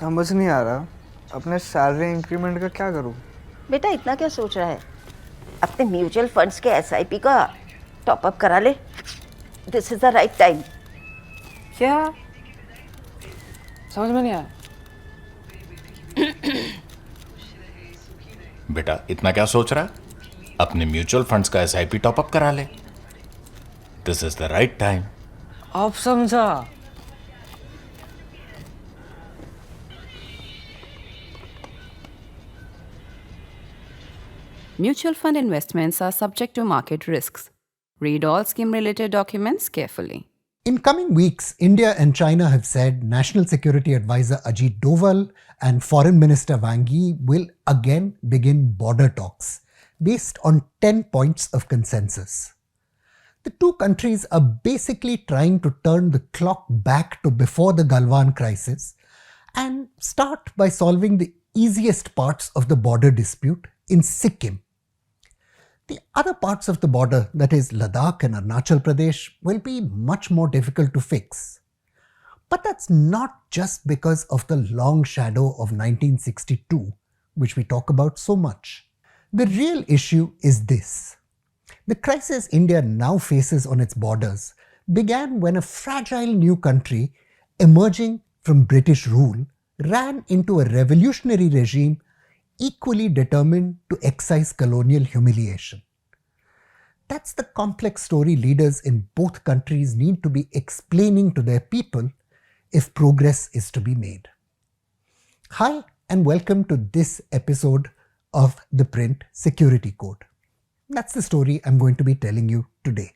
समझ नहीं आ रहा अपने सैलरी इंक्रीमेंट का क्या करूं। बेटा इतना क्या सोच रहा है? अपने म्यूचुअल फंड्स के एसआईपी का टॉप अप करा ले। This is the right time. क्या? समझ में नहीं आया। बेटा इतना क्या सोच रहा है? अपने म्यूचुअल फंड्स का एसआईपी टॉपअप करा ले। This is the right time. अब समझा। Mutual fund investments are subject to market risks. Read all scheme-related documents carefully. In coming weeks, India and China have said National Security Advisor Ajit Doval and Foreign Minister Wang Yi will again begin border talks based on 10 points of consensus. The two countries are basically trying to turn the clock back to before the Galwan crisis and start by solving the easiest parts of the border dispute in Sikkim. The other parts of the border, that is Ladakh and Arunachal Pradesh, will be much more difficult to fix. But that's not just because of the long shadow of 1962, which we talk about so much. The real issue is this. The crisis India now faces on its borders began when a fragile new country emerging from British rule ran into a revolutionary regime equally determined to excise colonial humiliation. That's the complex story leaders in both countries need to be explaining to their people if progress is to be made. Hi and welcome to this episode of ThePrint Security Code. That's the story I'm going to be telling you today.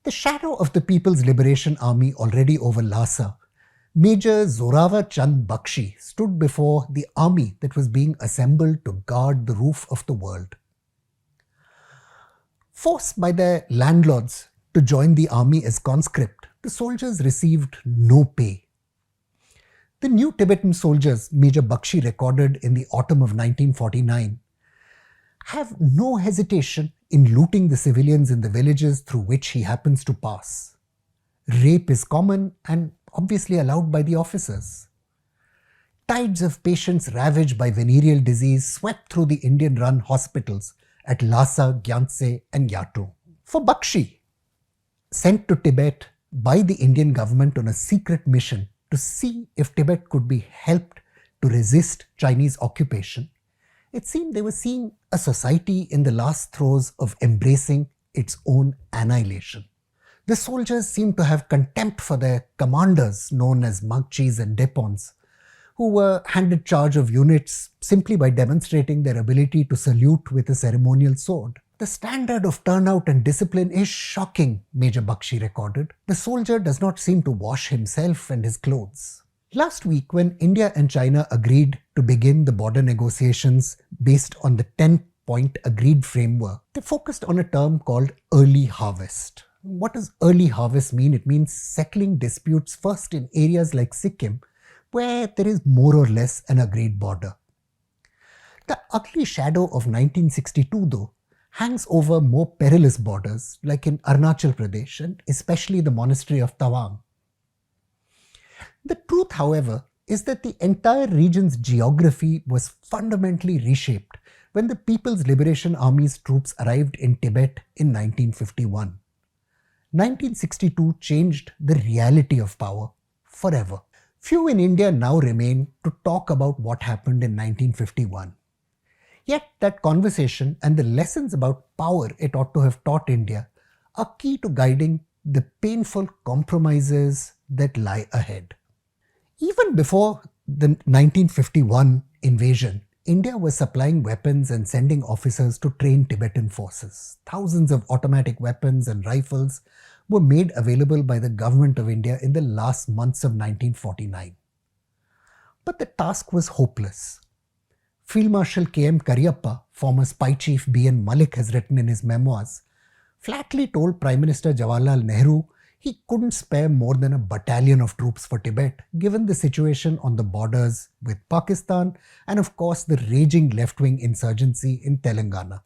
The shadow of the People's Liberation Army already over Lhasa, Major Zorawar Chand Bakshi stood before the army that was being assembled to guard the roof of the world. Forced by their landlords to join the army as conscript, the soldiers received no pay. The new Tibetan soldiers Major Bakshi recorded in the autumn of 1949 have no hesitation in looting the civilians in the villages through which he happens to pass. Rape is common and obviously allowed by the officers. Tides of patients ravaged by venereal disease swept through the Indian-run hospitals at Lhasa, Gyantse and Yato. For Bakshi, sent to Tibet by the Indian government on a secret mission to see if Tibet could be helped to resist Chinese occupation, it seemed they were seeing a society in the last throes of embracing its own annihilation. The soldiers seemed to have contempt for their commanders known as Magchis and Depons, who were handed charge of units simply by demonstrating their ability to salute with a ceremonial sword. The standard of turnout and discipline is shocking, Major Bakshi recorded. The soldier does not seem to wash himself and his clothes. Last week, when India and China agreed to begin the border negotiations based on the 10-point agreed framework, they focused on a term called early harvest. What does early harvest mean? It means settling disputes first in areas like Sikkim, where there is more or less an agreed border. The ugly shadow of 1962, though, hangs over more perilous borders like in Arunachal Pradesh and especially the monastery of Tawang. The truth, however, is that the entire region's geography was fundamentally reshaped when the People's Liberation Army's troops arrived in Tibet in 1951. 1962 changed the reality of power forever. Few in India now remain to talk about what happened in 1951. Yet that conversation and the lessons about power it ought to have taught India are key to guiding the painful compromises that lie ahead. Even before the 1951 invasion, India was supplying weapons and sending officers to train Tibetan forces. Thousands of automatic weapons and rifles were made available by the government of India in the last months of 1949. But the task was hopeless. Field Marshal K.M. Cariappa, former spy chief B.N. Malik has written in his memoirs, flatly told Prime Minister Jawaharlal Nehru he couldn't spare more than a battalion of troops for Tibet, given the situation on the borders with Pakistan and of course the raging left-wing insurgency in Telangana.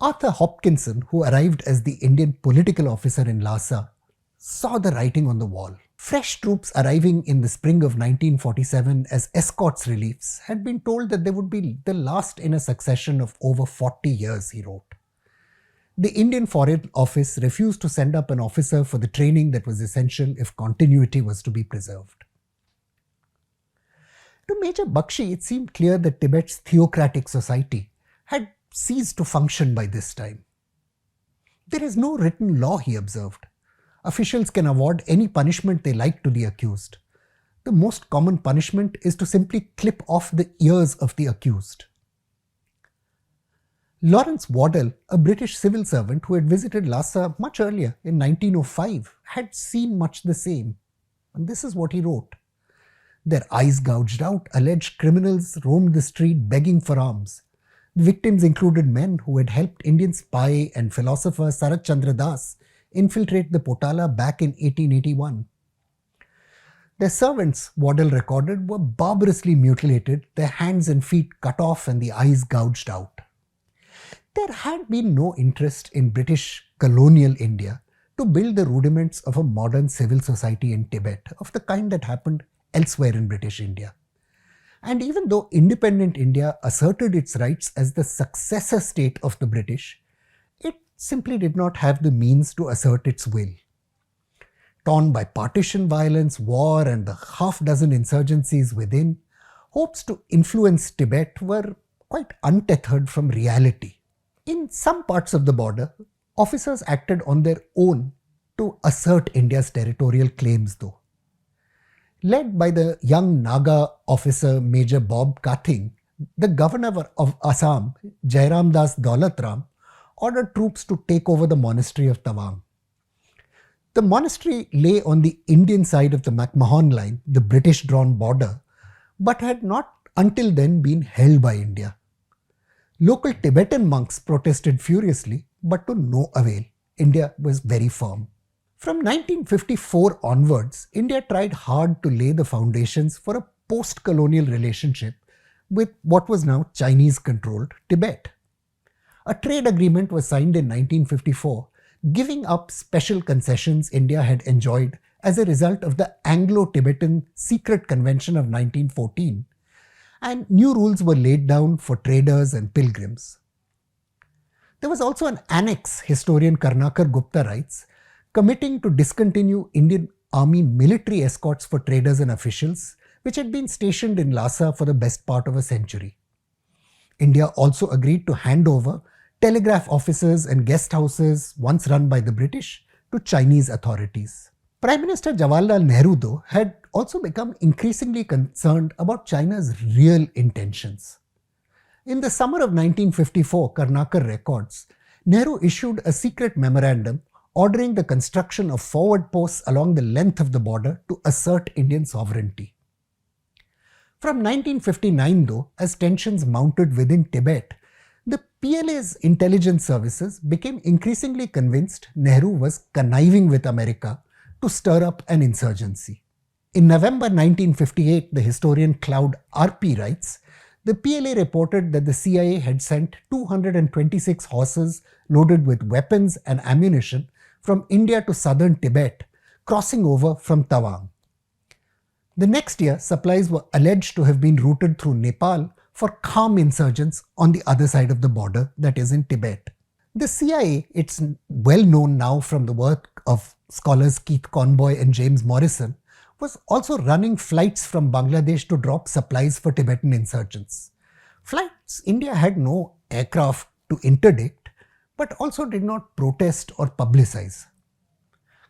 Arthur Hopkinson, who arrived as the Indian political officer in Lhasa, saw the writing on the wall. Fresh troops arriving in the spring of 1947 as escorts reliefs had been told that they would be the last in a succession of over 40 years, he wrote. The Indian Foreign Office refused to send up an officer for the training that was essential if continuity was to be preserved. To Major Bakshi, it seemed clear that Tibet's theocratic society had ceased to function by this time. There is no written law, he observed. Officials can award any punishment they like to the accused. The most common punishment is to simply clip off the ears of the accused. Lawrence Waddell, a British civil servant who had visited Lhasa much earlier in 1905, had seen much the same. And this is what he wrote. Their eyes gouged out, alleged criminals roamed the street begging for alms. The victims included men who had helped Indian spy and philosopher Sarat Chandra Das infiltrate the Potala back in 1881. Their servants, Waddell recorded, were barbarously mutilated, their hands and feet cut off and the eyes gouged out. There had been no interest in British colonial India to build the rudiments of a modern civil society in Tibet of the kind that happened elsewhere in British India. And even though independent India asserted its rights as the successor state of the British, it simply did not have the means to assert its will. Torn by partition violence, war, and the half-dozen insurgencies within, hopes to influence Tibet were quite untethered from reality. In some parts of the border, officers acted on their own to assert India's territorial claims though. Led by the young Naga officer Major Bob Kathing, the governor of Assam, Jairam Das Daulatram, ordered troops to take over the monastery of Tawang. The monastery lay on the Indian side of the McMahon line, the British-drawn border, but had not until then been held by India. Local Tibetan monks protested furiously, but to no avail. India was very firm. From 1954 onwards, India tried hard to lay the foundations for a post-colonial relationship with what was now Chinese-controlled Tibet. A trade agreement was signed in 1954, giving up special concessions India had enjoyed as a result of the Anglo-Tibetan Secret Convention of 1914, and new rules were laid down for traders and pilgrims. There was also an annex, historian Karnakar Gupta writes, committing to discontinue Indian Army military escorts for traders and officials, which had been stationed in Lhasa for the best part of a century. India also agreed to hand over telegraph offices and guest houses once run by the British to Chinese authorities. Prime Minister Jawaharlal Nehru, though, had also become increasingly concerned about China's real intentions. In the summer of 1954, Karnakar records, Nehru issued a secret memorandum ordering the construction of forward posts along the length of the border to assert Indian sovereignty. From 1959, though, as tensions mounted within Tibet, the PLA's intelligence services became increasingly convinced Nehru was conniving with America to stir up an insurgency. In November 1958, the historian Cloud R.P. writes, the PLA reported that the CIA had sent 226 horses loaded with weapons and ammunition from India to southern Tibet, crossing over from Tawang. The next year, supplies were alleged to have been routed through Nepal for Kham insurgents on the other side of the border, that is in Tibet. The CIA, it's well known now from the work of scholars Keith Conboy and James Morrison, was also running flights from Bangladesh to drop supplies for Tibetan insurgents. Flights India had no aircraft to interdict, but also did not protest or publicize.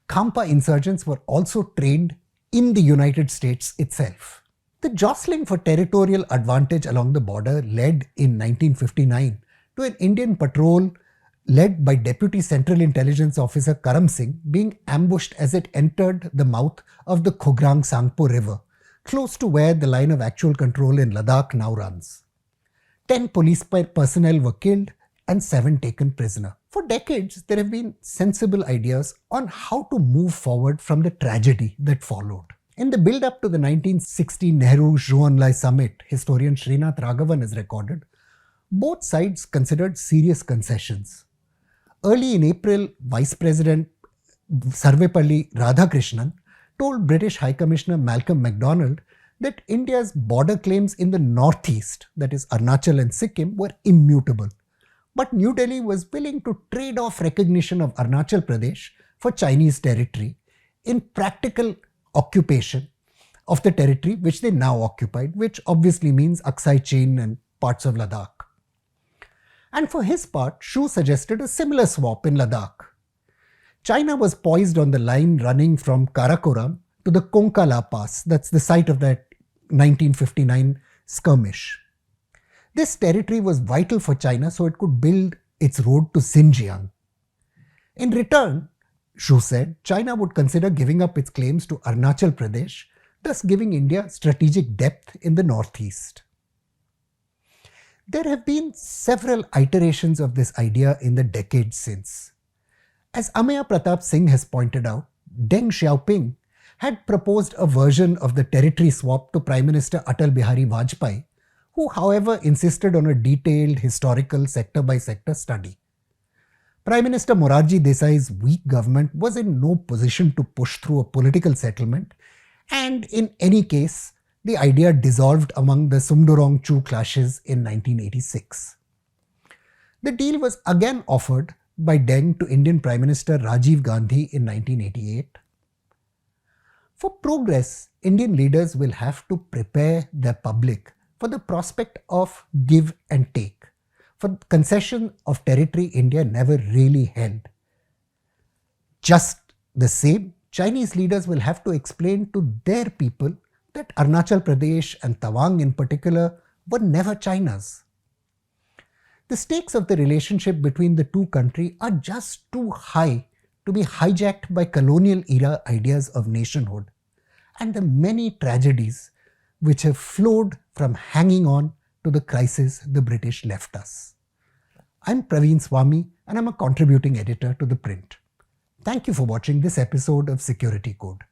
Khampa insurgents were also trained in the United States itself. The jostling for territorial advantage along the border led in 1959 to an Indian patrol led by Deputy Central Intelligence Officer Karam Singh being ambushed as it entered the mouth of the Khograng Sangpo River, close to where the line of actual control in Ladakh now runs. 10 police personnel were killed and 7 taken prisoner. For decades, there have been sensible ideas on how to move forward from the tragedy that followed. In the build-up to the 1960 Nehru-Zhou Enlai summit, historian Srinath Raghavan has recorded, both sides considered serious concessions. Early in April, Vice President Sarvepalli Radhakrishnan told British High Commissioner Malcolm MacDonald that India's border claims in the northeast, that is Arunachal and Sikkim, were immutable. But New Delhi was willing to trade off recognition of Arunachal Pradesh for Chinese territory in practical occupation of the territory which they now occupied, which obviously means Aksai Chin and parts of Ladakh. And for his part, Shu suggested a similar swap in Ladakh. China was poised on the line running from Karakoram to the Konkala Pass, that's the site of that 1959 skirmish. This territory was vital for China so it could build its road to Xinjiang. In return, Shu said, China would consider giving up its claims to Arunachal Pradesh, thus giving India strategic depth in the northeast. There have been several iterations of this idea in the decades since. As Ameya Pratap Singh has pointed out, Deng Xiaoping had proposed a version of the territory swap to Prime Minister Atal Bihari Vajpayee, who however insisted on a detailed historical sector-by-sector study. Prime Minister Morarji Desai's weak government was in no position to push through a political settlement, and in any case, the idea dissolved among the Sumdorong-Chu clashes in 1986. The deal was again offered by Deng to Indian Prime Minister Rajiv Gandhi in 1988. For progress, Indian leaders will have to prepare their public for the prospect of give and take, for concession of territory India never really held. Just the same, Chinese leaders will have to explain to their people that Arunachal Pradesh and Tawang in particular were never China's. The stakes of the relationship between the two countries are just too high to be hijacked by colonial era ideas of nationhood and the many tragedies which have flowed from hanging on to the crisis the British left us. I'm Praveen Swami and I'm a contributing editor to ThePrint. Thank you for watching this episode of Security Code.